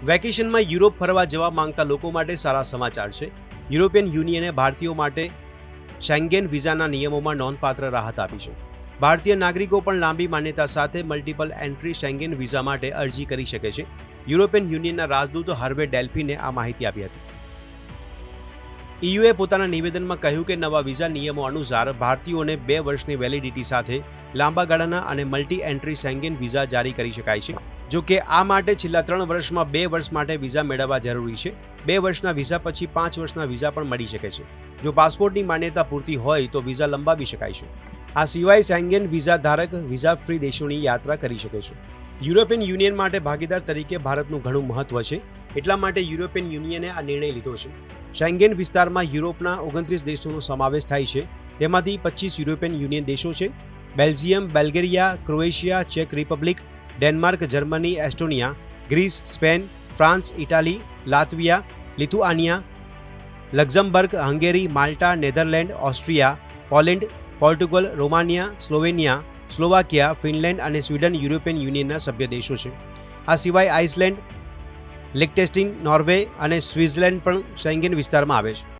વેકેશનમાં યુરોપ ફરવા જવા માંગતા લોકો માટે સારા સમાચાર છે. યુરોપિયન યુનિયને ભારતીયો માટે શેંગેન વિઝાના નિયમોમાં નોંધપાત્ર રાહત આપી છે. ભારતીય નાગરિકો પણ લાંબી માન્યતા સાથે મલ્ટિપલ એન્ટ્રી શેંગેન વિઝા માટે અરજી કરી શકે છે. યુરોપિયન યુનિયનના રાજદૂત હર્વે ડેલ્ફીને આ માહિતી આપી હતી. ઈયુએ પોતાના નિવેદનમાં કહ્યું કે નવા વિઝા નિયમો અનુસાર ભારતીયોને 2 વર્ષની વેલિડિટી સાથે લાંબા ગાળાના અને મલ્ટી એન્ટ્રી શેંગેન વિઝા જારી કરી શકાય છે. જો કે આ માટે છેલ્લા 3 વર્ષમાં 2 વર્ષ માટે વિઝા મેળવવા જરૂરી છે. 2 વર્ષના વિઝા પછી 5 વર્ષના વિઝા પણ મળી શકે છે. જો પાસપોર્ટની માન્યતા પૂરતી હોય તો વિઝા લંબાવી શકાય છે. આ સિવાય શેંગેન વિઝા ધારક વિઝા ફ્રી દેશોની યાત્રા કરી શકે છે. યુરોપિયન યુનિયન માટે ભાગીદાર તરીકે ભારતનું ઘણું મહત્વ છે. એટલા માટે યુરોપિયન યુનિયને આ નિર્ણય લીધો છે. શેંગેન વિસ્તારમાં યુરોપના 29 દેશોનો સમાવેશ થાય છે. તેમાંથી 25 યુરોપિયન યુનિયન દેશો છે. બેલ્જિયમ, બલ્ગેરિયા, ક્રોએશિયા, ચેક Republic, Denmark, Germany, Estonia, Greece, Spain, France, Italy, Latvia, Lithuania, Luxembourg, Hungary, Malta, Netherland, Austria, Poland, Portugal, Romania, Slovenia, Slovakia, Finland અને સ્વીડન યુરોપિયન યુનિયનના સભ્ય દેશો છે. આ સિવાય આઇસલેન્ડ, લિક્ટેન્સ્ટીન, નોર્વે અને સ્વિટ્ઝર્લેન્ડ પણ શેંગેન વિસ્તારમાં આવે છે.